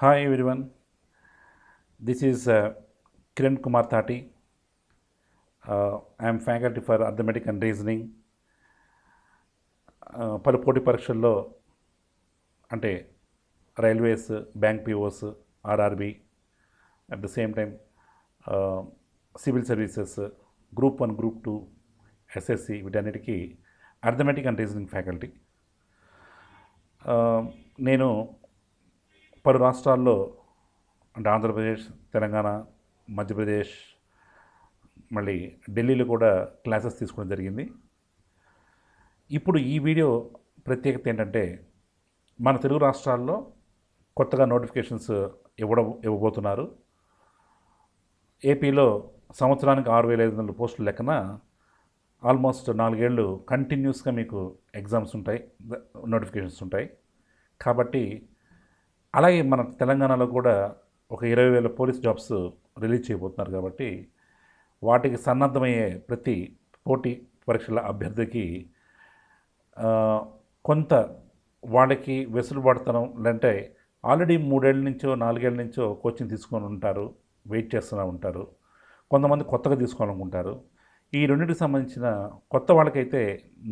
Hi everyone, this is Kiran Kumar Thati. I am faculty for Arithmetic and Reasoning. పలు పోటీ పరీక్షల్లో అంటే railways, bank POs, RRB, at the same time civil services, group 1, group 2, SSC వీటన్నిటికీ arithmetic and reasoning faculty. నేను పలు రాష్ట్రాల్లో అంటే ఆంధ్రప్రదేశ్, తెలంగాణ, మధ్యప్రదేశ్, మళ్ళీ ఢిల్లీలో కూడా క్లాసెస్ తీసుకోవడం జరిగింది. ఇప్పుడు ఈ వీడియో ప్రత్యేకత ఏంటంటే మన తెలుగు రాష్ట్రాల్లో కొత్తగా నోటిఫికేషన్స్ ఇవ్వబోతున్నారు. ఏపీలో సంవత్సరానికి 6,500 పోస్టుల లెక్కన ఆల్మోస్ట్ 4 ఏళ్ళు కంటిన్యూస్గా మీకు ఎగ్జామ్స్ ఉంటాయి, నోటిఫికేషన్స్ ఉంటాయి. కాబట్టి అలాగే మన తెలంగాణలో కూడా ఒక 20,000 పోలీస్ జాబ్స్ రిలీజ్ చేయబోతున్నారు. కాబట్టి వాటికి సన్నద్ధమయ్యే ప్రతి పోటీ పరీక్షల అభ్యర్థికి కొంత వాళ్ళకి వెసులుబాటుతనం అంటే ఆల్రెడీ 3 ఏళ్ళ నుంచో 4 ఏళ్ళ నుంచో కోచింగ్ తీసుకొని ఉంటారు, వెయిట్ చేస్తూనే ఉంటారు. కొంతమంది కొత్తగా తీసుకోవాలనుకుంటారు. ఈ రెండింటికి సంబంధించిన కొత్త వాళ్ళకైతే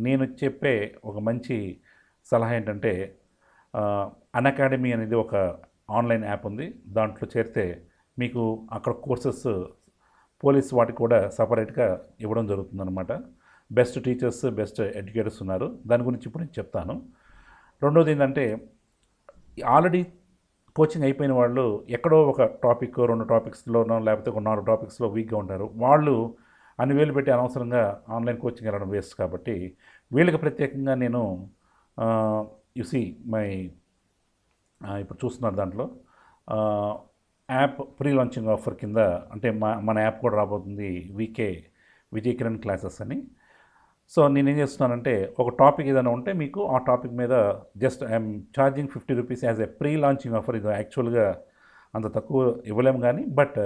నేను చెప్పే ఒక మంచి సలహా ఏంటంటే అన్అకాడమీ అనేది ఒక ఆన్లైన్ యాప్ ఉంది. దాంట్లో చేరితే మీకు అక్కడ కోర్సెస్ పోలీస్ వాటికి కూడా సపరేట్గా ఇవ్వడం జరుగుతుందన్నమాట. బెస్ట్ టీచర్స్, బెస్ట్ ఎడ్యుకేటర్స్ ఉన్నారు. దాని గురించి ఇప్పుడు నేను చెప్తాను. రెండోది ఏంటంటే ఆల్రెడీ కోచింగ్ అయిపోయిన వాళ్ళు ఎక్కడో ఒక టాపిక్, 2 టాపిక్స్లోనో లేకపోతే ఒక 4 టాపిక్స్లో వీక్గా ఉంటారు. వాళ్ళు అన్ని వేలు పెట్టి అనవసరంగా ఆన్లైన్ కోచింగ్ వెళ్ళడం వేస్ట్. కాబట్టి వీళ్ళకి ప్రత్యేకంగా నేను యుసి మై ఇప్పుడు చూస్తున్నారు దాంట్లో యాప్ ప్రీ లాంచింగ్ ఆఫర్ కింద అంటే మన యాప్ కూడా రాబోతుంది, విజయ్ కిరణ్ క్లాసెస్ అని. సో నేనేం చేస్తున్నానంటే ఒక టాపిక్ ఏదైనా ఉంటే మీకు ఆ టాపిక్ మీద just I'm charging 50 rupees as a pre launching offer. ఇది యాక్చువల్గా అంత తక్కువ ఇవ్వలేము కానీ బట్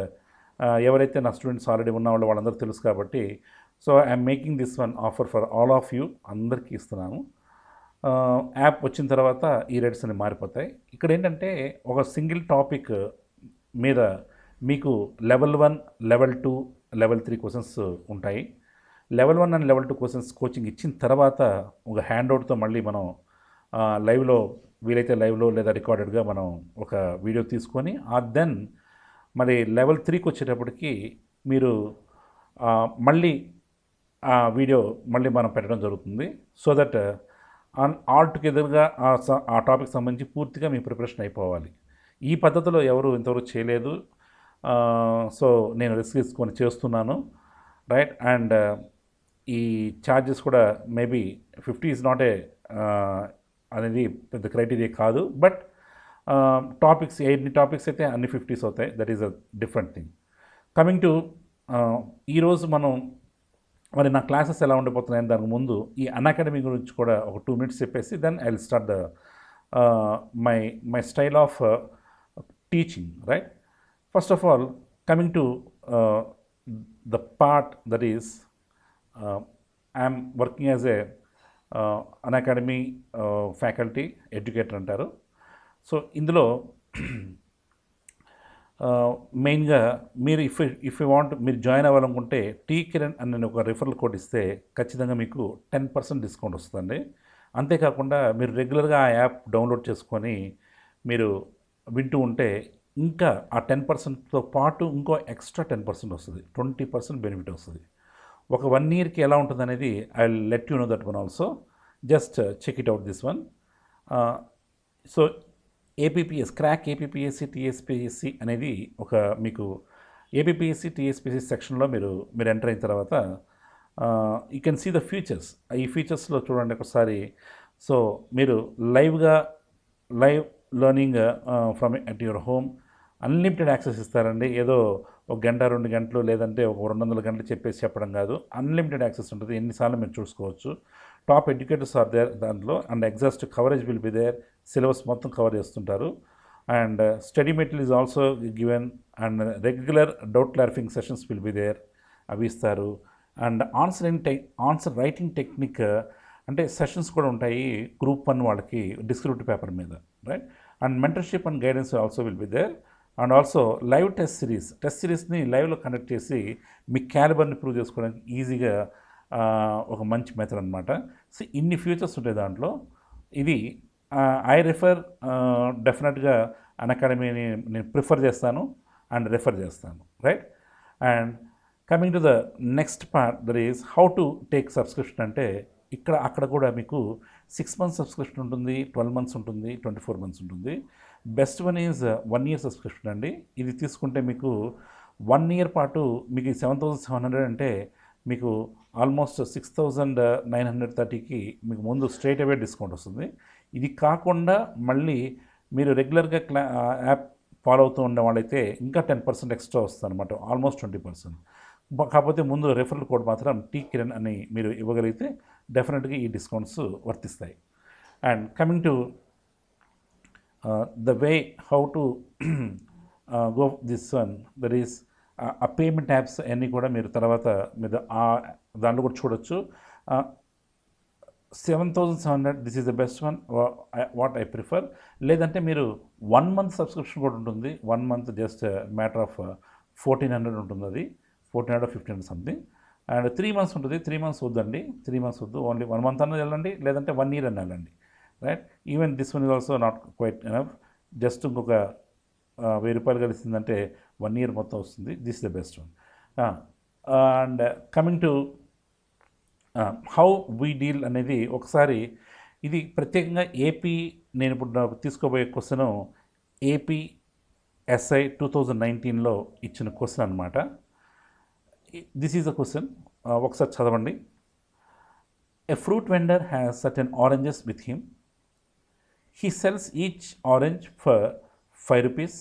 ఎవరైతే నా స్టూడెంట్స్ ఆల్రెడీ ఉన్న వాళ్ళు వాళ్ళందరూ తెలుసు కాబట్టి so I'm making this one offer for all of you, అందరికీ ఇస్తున్నాను. యాప్ వచ్చిన తర్వాత ఈ రేట్స్ అన్ని మారిపోతాయి. ఇక్కడ ఏంటంటే ఒక సింగిల్ టాపిక్ మీద మీకు లెవెల్ 1, లెవెల్ 2, లెవెల్ 3 క్వశ్చన్స్ ఉంటాయి. Level 1 and level 2 questions coaching ఇచ్చిన తర్వాత ఒక హ్యాండ్అవుట్తో మళ్ళీ మనం లైవ్లో వీలైతే లైవ్లో లేదా రికార్డెడ్గా మనం ఒక వీడియో తీసుకొని దెన్ మరి లెవెల్ 3కి వచ్చేటప్పటికి మీరు మళ్ళీ ఆ వీడియో మళ్ళీ మనం పెట్టడం జరుగుతుంది. సో దట్ ఆల్ టుగెదర్గా ఆ టాపిక్ సంబంధించి పూర్తిగా మీ ప్రిపరేషన్ అయిపోవాలి. ఈ పద్ధతిలో ఎవరు ఇంతవరకు చేయలేదు. సో నేను రిస్క్ తీసుకొని చేస్తున్నాను, రైట్. అండ్ ఈ ఛార్జెస్ కూడా మేబీ 50 ఈజ్ నాట్ ఏ అనేది పెద్ద క్రైటీరియా కాదు. బట్ టాపిక్స్ ఎన్ని టాపిక్స్ అయితే అన్ని 50s అవుతాయి. That is a different thing. Coming to ఈరోజు మనం మరి నా క్లాసెస్ ఎలా ఉండిపోతున్నాయని దానికి ముందు ఈ అన్అకాడమీ గురించి కూడా ఒక 2 minutes చెప్పేసి then I will start the my style of teaching, right. First of all coming to the part that is I'm working as a Unacademy faculty educator అంటారు. సో ఇందులో మెయిన్గా మీరు ఇఫ్ యూ వాంట్ మీరు join అవ్వాలనుకుంటే T Kiran అని నేను ఒక referral code ఇస్తే ఖచ్చితంగా మీకు 10% డిస్కౌంట్ వస్తుందండి. అంతేకాకుండా మీరు రెగ్యులర్గా ఆ యాప్ డౌన్లోడ్ చేసుకొని మీరు వింటూ ఉంటే ఇంకా ఆ 10%తో పాటు ఇంకో ఎక్స్ట్రా 10% వస్తుంది, 20% బెనిఫిట్ వస్తుంది. ఒక 1 yearకి ఎలా ఉంటుంది అనేది I will let you know that one also. Just check it out this one. So APPS crack APPSC TSPSC అనేది ఒక మీకు ఏపీపీఎస్సి టీఎస్పీఎస్సి సెక్షన్లో మీరు ఎంటర్ అయిన తర్వాత you can see the features. ఈ ఫీచర్స్లో చూడండి ఒకసారి. సో మీరు live learning from at your home unlimited access ఇస్తారండి. ఏదో 1 గంట 2 గంటలు లేదంటే ఒక 200 గంటలు చెప్పడం కాదు. అన్లిమిటెడ్ యాక్సెస్ ఉంటుంది, ఎన్నిసార్లు మీరు చూసుకోవచ్చు. టాప్ ఎడ్యుకేటర్స్ ఆర్ దేర్ దాంట్లో. And exhaust coverage will be there, syllabus మొత్తం కవర్ చేస్తుంటారు. And study material is also given. And regular doubt clarifying sessions will be there, అవి ఇస్తారు. అండ్ ఆన్సర్ రైటింగ్ టెక్నిక్ అంటే సెషన్స్ కూడా ఉంటాయి group 1 వాళ్ళకి descriptive paper మీద, right. And mentorship and guidance also will be there. And also live test సిరీస్ని లైవ్లో conduct చేసి మీ క్యాలిబర్ని ప్రూవ్ చేసుకోవడానికి ఈజీగా ఒక మంచి మెథడ్ అనమాట. సో ఇన్ని ఫ్యూచర్స్ ఉంటాయి దాంట్లో. ఇది ఐ రిఫర్ డెఫినెట్గా అన్అకాడమీని నేను ప్రిఫర్ చేస్తాను అండ్ రెఫర్ చేస్తాను, right. And coming to the next part, that is how to take subscription. అంటే అక్కడ కూడా మీకు 6 months సబ్స్క్రిప్షన్ ఉంటుంది, 12 months ఉంటుంది, 24 months ఉంటుంది. Best one is 1 year subscription అండి. ఇది తీసుకుంటే మీకు 1 year పాటు మీకు 7,700 అంటే మీకు ఆల్మోస్ట్ 6,930కి మీకు ముందు స్ట్రైట్ అవే డిస్కౌంట్ వస్తుంది. ఇది కాకుండా మళ్ళీ మీరు రెగ్యులర్గా యాప్ ఫాలో అవుతూ ఉండే వాళ్ళైతే ఇంకా 10% ఎక్స్ట్రా వస్తుంది అనమాట, ఆల్మోస్ట్ 20%. కాకపోతే ముందు రెఫరల్ కోడ్ మాత్రం టీ కిరణ్ అని మీరు ఇవ్వగలిగితే డెఫినెట్గా ఈ డిస్కౌంట్స్ వర్తిస్తాయి. And coming to the way how to go this one, that is ఆ పేమెంట్ యాప్స్ అన్నీ కూడా మీరు తర్వాత మీరు దాంట్లో కూడా చూడొచ్చు. 7,700 this is the best one, what I prefer. లేదంటే మీరు 1 month సబ్స్క్రిప్షన్ కూడా ఉంటుంది. 1 month జస్ట్ మ్యాటర్ ఆఫ్ 1,400 ఉంటుంది, అది 1,400 1,500 సంథింగ్. అండ్ 3 months ఉంటుంది. 3 months వద్దండి, 3 months వద్దు, ఓన్లీ 1 month అన్నది వెళ్ళండి, లేదంటే 1 year అని వెళ్ళండి, right. Even this one is also not quite enough. Just ఇంకొక 1,000 రూపాయలు కలిసిందంటే 1 year మొత్తం వస్తుంది. This the best one. And coming to how we deal అనేది ఒకసారి ఇది ప్రత్యేకంగా ఏపీ, నేను ఇప్పుడు తీసుకోబోయే క్వశ్చన్ ఏపీ ఎస్ఐ 2019లో ఇచ్చిన క్వశ్చన్ అనమాట. దిస్ ఈజ్ ద క్వశ్చన్, ఒకసారి చదవండి. A fruit vendor has certain oranges with him. He sells each orange for 5 rupees.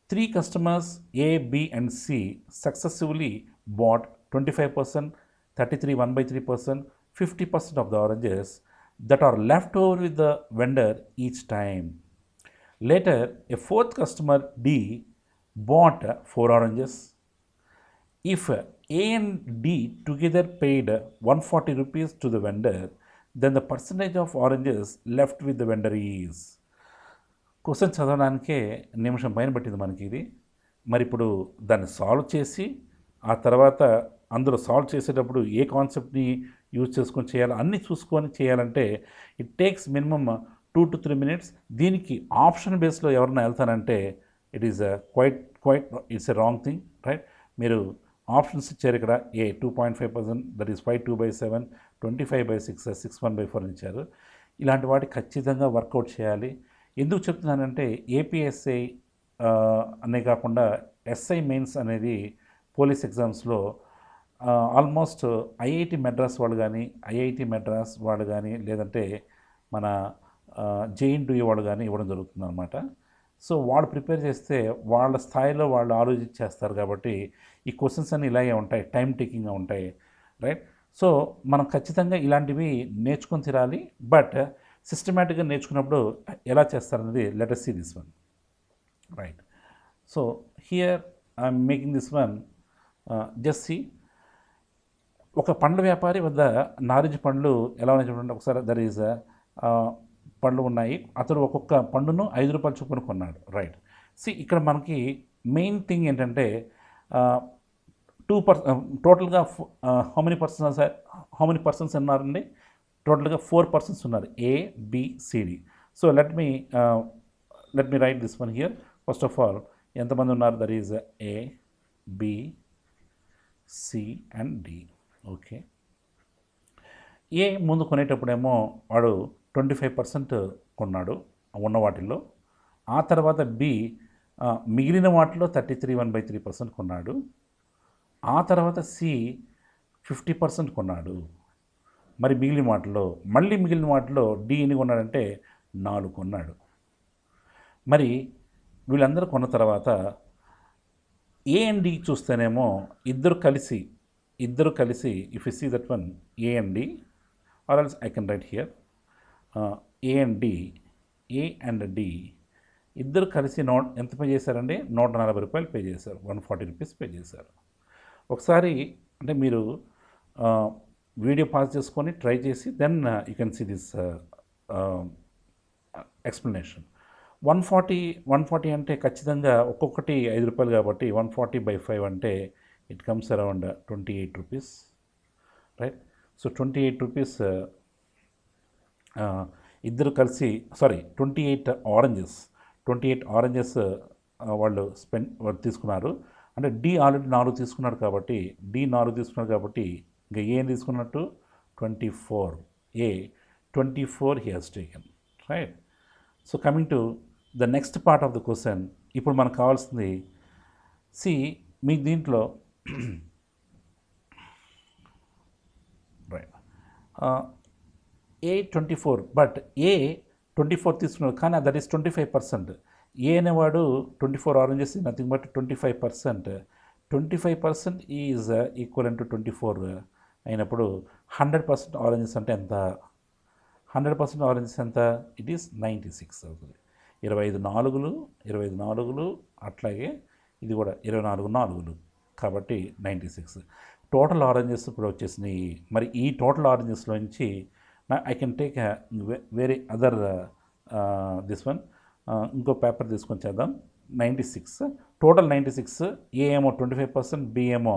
3 customers A, B and C successively bought 25%, 33 1/3%, 50% of the oranges that are left over with the vendor each time. Later, a 4th customer D bought 4 oranges. If A and D together paid 140 rupees to the vendor, then the percentage of oranges left with the vendor is. Question చదవడానికే నిమిషం పైన పట్టింది మనకి ఇది. మరి ఇప్పుడు దాన్ని solve చేసి ఆ తర్వాత అందులో సాల్వ్ చేసేటప్పుడు ఏ కాన్సెప్ట్ని యూజ్ చేసుకొని చేయాలి అన్నీ చూసుకొని చేయాలంటే it takes minimum 2 to 3 minutes. దీనికి ఆప్షన్ బేస్లో ఎవరన్నా వెళ్తానంటే it is quite it's a wrong thing, right. మీరు ఆప్షన్స్ ఇచ్చారు ఇక్కడ. ఏ 2.5%, దట్ ఈస్ 5 2/7, 25/6, 6 1/4 ఇచ్చారు. ఇలాంటి వాటి ఖచ్చితంగా వర్కౌట్ చేయాలి. ఎందుకు చెప్తున్నానంటే ఏపీఎస్ఐ అనే కాకుండా ఎస్ఐ మెయిన్స్ అనేది పోలీస్ ఎగ్జామ్స్లో ఆల్మోస్ట్ ఐఐటి మెడ్రాస్ వాళ్ళు కానీ లేదంటే మన జేఎన్టీయూ వాళ్ళు కానీ ఇవ్వడం జరుగుతుంది అనమాట. సో వాళ్ళు ప్రిపేర్ చేస్తే వాళ్ళ స్థాయిలో వాళ్ళు ఆలోచించేస్తారు కాబట్టి ఈ క్వశ్చన్స్ అన్నీ ఇలాగే ఉంటాయి, టైం టేకింగ్గా ఉంటాయి, రైట్. సో మనం ఖచ్చితంగా ఇలాంటివి నేర్చుకొని తిరాలి. బట్ సిస్టమేటిక్గా నేర్చుకున్నప్పుడు ఎలా చేస్తారనేది let us see this one, right. So here I'm making this one. Just see, ఒక పండ్ల వ్యాపారి వద్ద నారింజ పండ్లు ఎలా ఉన్నాయి చూడండి ఒకసారి. దర్ ఈజ్ పండ్లు ఉన్నాయి. అతడు ఒక్కొక్క పండును 5 రూపాయలు చొప్పున కొన్నాడు, రైట్. సి ఇక్కడ మనకి మెయిన్ థింగ్ ఏంటంటే టోటల్గా హౌ మెనీ పర్సన్స్ ఉన్నారండి? టోటల్గా 4 persons ఉన్నారు, ABCD. So let me write this one here. First of all ఎంతమంది ఉన్నారు? That is ABC and D. Okay. A ముందు కొనేటప్పుడేమో వాడు 25% కొన్నాడు ఉన్న వాటిల్లో. ఆ తర్వాత బి మిగిలిన వాటిలో 33 1/3% కొన్నాడు. ఆ తర్వాత సి 50% కొన్నాడు. మరి మిగిలిన వాటిలో డి ఎన్ని కొన్నాడంటే 4 కొన్నాడు. మరి వీళ్ళందరూ కొన్న తర్వాత ఏ అండ్ డి చూస్తేనేమో ఇద్దరు కలిసి if you see that one, A and D, or else I can write here A and D ఇద్దరు కలిసి ఎంత పే చేశారండి? 140 రూపాయలు పే చేశారు, 140 రూపీస్ పే చేశారు. ఒకసారి అంటే మీరు వీడియో పాజ్ చేసుకొని ట్రై చేసి then you can see this explanation. 140 అంటే ఖచ్చితంగా ఒక్కొక్కటి ₹5 కాబట్టి 140/5 అంటే it comes around ₹28, right. So ₹28 ఇద్దరు కలిసి 28 ఆరెంజెస్ వాళ్ళు తీసుకున్నారు. అంటే డి ఆల్రెడీ 4 తీసుకున్నాడు కాబట్టి ఇంకా ఏం తీసుకున్నట్టు 24 he has taken, right. So coming to the next part of the question. ఇప్పుడు మనకు కావాల్సింది మీ దీంట్లో రైట్ A24, బట్ A24 తీసుకున్నాడు కానీ దట్ ఈస్ 25%. ఏ అనేవాడు 24 oranges nothing but 25%. 25% is equal to 24 అయినప్పుడు 100% ఆరెంజెస్ అంటే ఎంత? 100% ఆరెంజెస్ ఎంత? ఇట్ ఈస్ 96 అవుతుంది. 25 నాలుగులు అట్లాగే ఇది కూడా 24 నాలుగులు కాబట్టి 96. టోటల్ ఆరెంజెస్ ఇప్పుడు వచ్చేసినాయి. మరి ఈ టోటల్ ఆరెంజెస్లోంచి ఐ కెన్ టేక్ వేరే అదర్ దిస్ వన్, ఇంకో పేపర్ తీసుకొని చేద్దాం. 96 టోటల్ 96. ఏ ఏమో 25%, బి ఏమో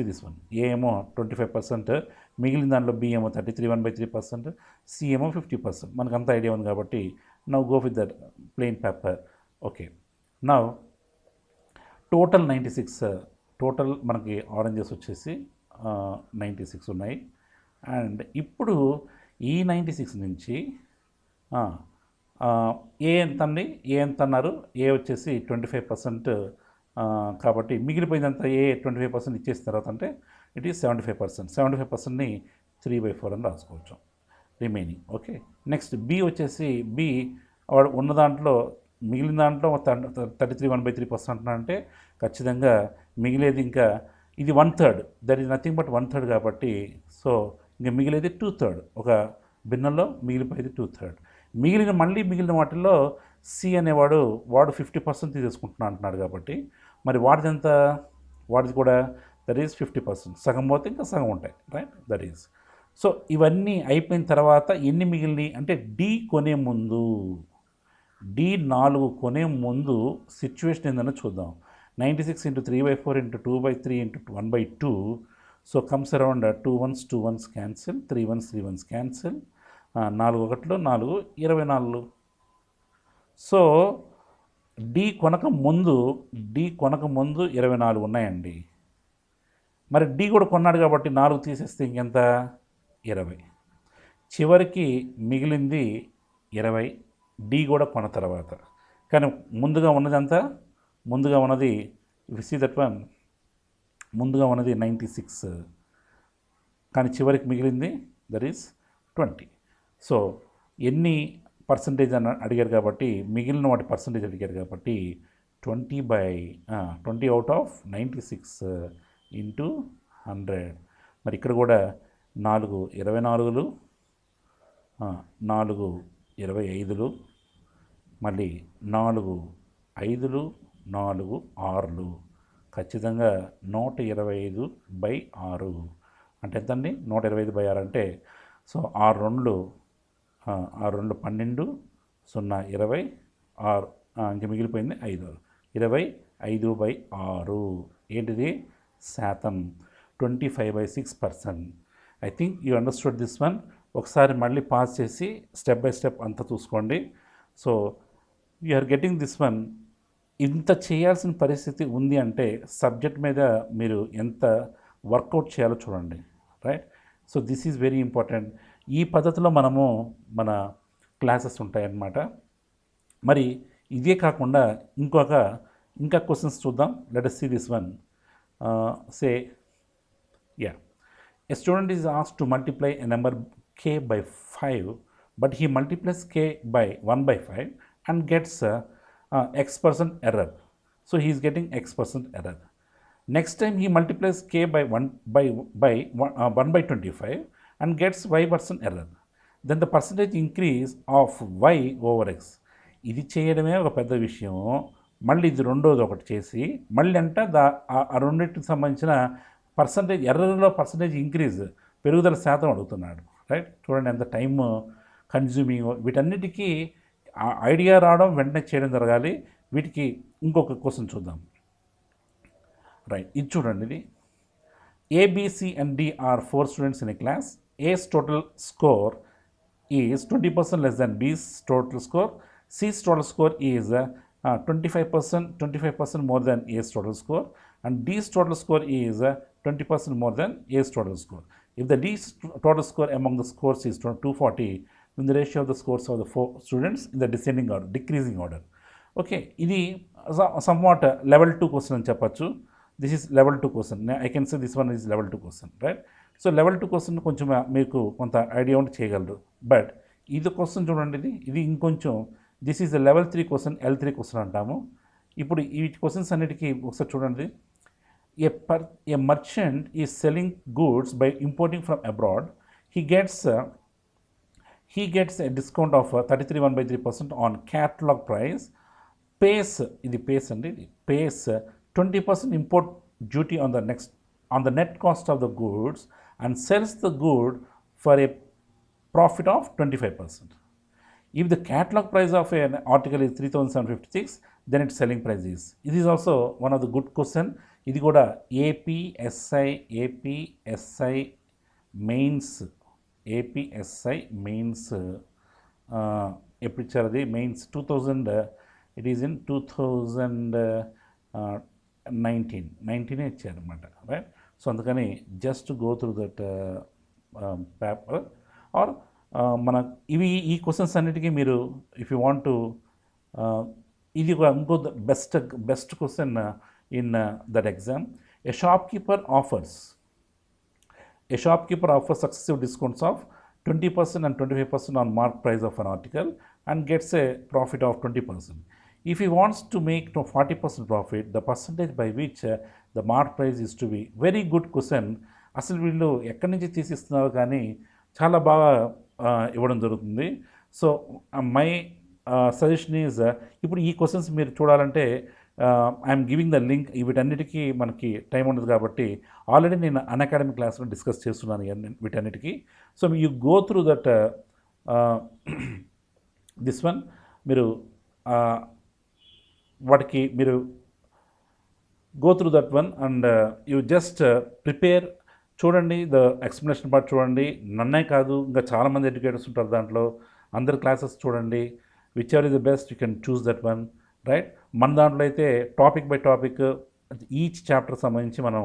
దిస్ వన్, ఏ ఏమో 25%, మిగిలిన దాంట్లో బి ఏమో 1/3%, సి ఏమో 50%. మనకంతా ఐడియా ఉంది కాబట్టి now go with that plain paper. Okay, now total 96, total మనకి ఆరెంజెస్ వచ్చేసి 96 ఉన్నాయి. అండ్ ఇప్పుడు ఈ 96 నుంచి ఏ ఎంత అండి? ఏ ఎంత అన్నారు? ఏ వచ్చేసి 25% కాబట్టి మిగిలిపోయిందంతా ఏ 25% ఇచ్చేసిన తర్వాత అంటే ఇట్ ఈస్ 75%. 75%ని 3/4 అని రాసుకోవచ్చు రిమైనింగ్. ఓకే, నెక్స్ట్ బి వచ్చేసి బి వాడు ఉన్న దాంట్లో మిగిలిన దాంట్లో 33 1/3% అంటే ఖచ్చితంగా మిగిలేది ఇంకా ఇది 1/3, దట్ ఈజ్ నథింగ్ బట్ 1/3 కాబట్టి సో ఇంకా మిగిలేది 2/3. ఒక భిన్నంలో మిగిలిపోయేది 2/3. మిగిలిన వాటిల్లో సి అనేవాడు 50% తీసేసుకుంటున్నా అంటున్నాడు కాబట్టి మరి వాడిది కూడా దట్ ఈజ్ 50%. సగం పోతే ఇంకా సగం ఉంటాయి, రైట్. దట్ ఈజ్ సో ఇవన్నీ అయిపోయిన తర్వాత ఎన్ని మిగిలినాయి అంటే D4 కొనే ముందు సిచ్యువేషన్ ఏందన్నా చూద్దాం. 96 × 3/4 × 2/3 × 1/2. So comes around 2 1s cancel, 3 1s cancel, 4 1 4, 24. So D కొనక ముందు 24 ఉన్నాయండి. మరి డి కూడా కొన్నాడు కాబట్టి 4 తీసేస్తే ఇంకెంత? 20. చివరికి మిగిలింది 20 డి కూడా కొన్న తర్వాత. కానీ ముందుగా ఉన్నది విసీ దట్ వన్, ముందుగా ఉన్నది 96 కానీ చివరికి మిగిలింది దట్ ఈస్ 20. సో ఎన్ని పర్సంటేజ్ అని అడిగారు కాబట్టి మిగిలిన వాటి పర్సంటేజ్ అడిగారు కాబట్టి 20 అవుట్ ఆఫ్ 96 ఇంటూ 100. మరి ఇక్కడ కూడా 4 24లు, 4 25లు, మళ్ళీ 4 5లు, 4 6లు, ఖచ్చితంగా 125/6 అంటే ఎంతండి? 125/6 అంటే సో 6 2 12, 0 20, 6 ఇంక మిగిలిపోయింది 5. 25/6 ఏంటిది? శాతం 25/6%. I think you understood this one. ఒకసారి మళ్ళీ పాస్ చేసి స్టెప్ బై స్టెప్ అంతా చూసుకోండి. So you are getting this one. ఇంత చేయాల్సిన పరిస్థితి ఉంది అంటే సబ్జెక్ట్ మీద మీరు ఎంత వర్కౌట్ చేయాలో చూడండి, right. So this is very important. ఈ పద్ధతిలో మన క్లాసెస్ ఉంటాయన్నమాట. మరి ఇదే కాకుండా ఇంకా క్వశ్చన్స్ చూద్దాం. Let us see this one. Say, yeah, a student is asked to multiply a number k by 5, but he multiplies k by 1/5 and gets x% error. So he is getting x% error. Next time he multiplies k by 1/25 and gets y% error. Then the percentage increase of y over x. ఇది చేయడమే ఒక పెద్ద విషయం. మళ్ళీ ఇది రెండోది ఒకటి చేసి మళ్ళీ అంటే ఆ రెండింటికి సంబంధించిన ఎర్రర్లో పర్సంటేజ్ ఇంక్రీజ్, పెరుగుదల శాతం అడుగుతున్నాడు, రైట్. చూడండి ఎంత టైం కన్జ్యూమింగ్. వీటన్నిటికీ ఐడియా రావడం వెంటనే చేయడం జరగాలి. వీటికి ఇంకొక క్వశ్చన్ చూద్దాం. రైట్, ఇది చూడండి. ఇది A, B, C and D are 4 students in a class. A's total score is 20% less than B's total score. C's total score is 25% more than A's total score, and D's total score is 20% more than A's total score. If the D's total score among the scores is 240, then the ratio of the scores of the 4 students in the descending order, decreasing order. Okay, ఇది somewhat level 2 question అని చెప్పచ్చు. This is level 2 question. I can say this one is level 2 question, right? So level 2 question కొంచెం మీకు కొంత idea ఉంటే చేయగలరు. But ఇది question చూడండి, ఇది ఇంకొంచెం, this is level 3 question, L3 question అంటాము. ఇప్పుడు ఈ క్వశ్చన్స్ అన్నిటికీ ఒకసారి చూడండి. ఏ merchant is selling goods by importing from abroad. He gets a discount of 33.13% on catalogue price. ఇది పేస్ అండి, ఇది face 20% import duty on the net cost of the goods and sells the good for a profit of 25%. If the catalog price of an article is 3,756, then its selling price is. It is also one of the good question. ఇది కూడా APSI mains ఎప్పుడు ఇచ్చారు అది? Mains 2000, it is in 2019 ఇచ్చారనమాట, right? So అందుకని just go through that paper or మన ఈ questions అన్నిటికీ మీరు ఇఫ్ యూ వాంట్ టు, ఇది ఇంకో best question in that exam. A shop keeper offers successive discounts of 20% and 25% on mark price of an article and gets a profit of 20%. If he wants to make 40% profit, the percentage by which the mark price is to be. Very good question. అసలు వీళ్ళు ఎక్కడి నుంచి తీసిస్తున్నారు కానీ చాలా బాగా ఇవ్వడం జరుగుతుంది. So my suggestion is, ఇప్పుడు ఈ క్వశ్చన్స్ మీరు చూడాలంటే ఐఎమ్ గివింగ్ ద లింక్. వీటన్నిటికీ మనకి టైం ఉండదు కాబట్టి ఆల్రెడీ నేను అన్అకాడమీ క్లాస్లో డిస్కస్ చేస్తున్నాను వీటన్నిటికీ. So you go through that this one. మీరు వాటికి మీరు go through that one and you just prepare. చూడండి, ద ఎక్స్ప్లెనేషన్ పార్ట్ చూడండి. నన్నే కాదు, ఇంకా చాలామంది ఎడ్యుకేటర్స్ ఉంటారు దాంట్లో. అందరు క్లాసెస్ చూడండి. Which are is the best, you can choose that one, right? మన దాంట్లో అయితే topic by topic each chapter సంబంధించి మనం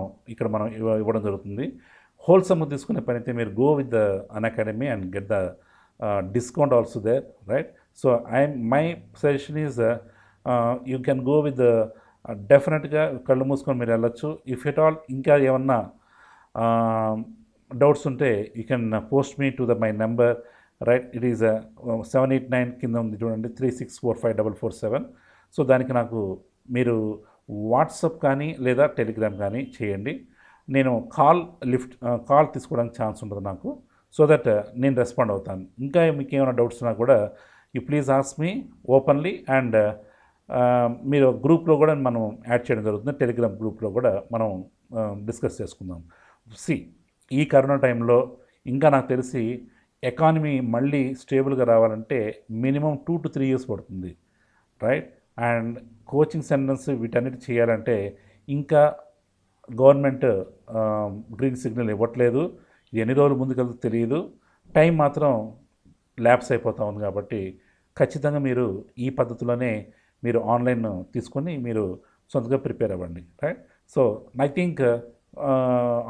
ఇవ్వడం జరుగుతుంది. హోల్సమ్ తీసుకునే పని అయితే మీరు go with the Unacademy and get the discount also there, right? So my suggestion is you can go with డెఫినెట్గా కళ్ళు మూసుకొని మీరు వెళ్ళొచ్చు. ఇఫ్ ఎట్ ఆల్ ఇంకా ఏమన్నా డౌట్స్ ఉంటే you can post me to my number, right? It is 789 కింద ఉంది చూడండి, 36454447. సో దానికి నాకు మీరు వాట్సాప్ కానీ లేదా టెలిగ్రామ్ కానీ చేయండి. నేను కాల్ తీసుకోవడానికి ఛాన్స్ ఉంటుంది నాకు, సో దట్ నేను రెస్పాండ్ అవుతాను. ఇంకా మీకు ఏమైనా డౌట్స్ ఉన్నా కూడా you please ask me openly. And మీరు గ్రూప్లో కూడా మనం యాడ్ చేయడం జరుగుతుంది. టెలిగ్రామ్ గ్రూప్లో కూడా మనం డిస్కస్ చేసుకుందాం. ఈ కరోనా టైంలో ఇంకా నాకు తెలిసి ఎకానమీ మళ్ళీ స్టేబుల్గా రావాలంటే మినిమం 2 to 3 years పడుతుంది, రైట్? అండ్ కోచింగ్ సెంటర్స్ వీటన్నిటి చేయాలంటే ఇంకా గవర్నమెంట్ గ్రీన్ సిగ్నల్ ఇవ్వట్లేదు. ఇది ఎన్ని రోజులు ముందుకెళ్తే తెలియదు. టైం మాత్రం ల్యాప్స్ అయిపోతూ ఉంది. కాబట్టి ఖచ్చితంగా మీరు ఈ పద్ధతిలోనే మీరు ఆన్లైన్ తీసుకొని మీరు సొంతగా ప్రిపేర్ అవ్వండి, right? So I think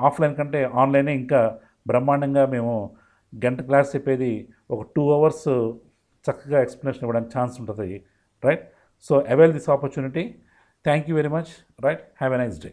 offline కంటే ఆన్లైనే ఇంకా బ్రహ్మాండంగా మేము గంట క్లాస్ చెప్పేది ఒక 2 hours చక్కగా ఎక్స్ప్లెనేషన్ ఇవ్వడానికి ఛాన్స్ ఉంటుంది, right? So avail this opportunity. Thank you very much, right? Have a nice day.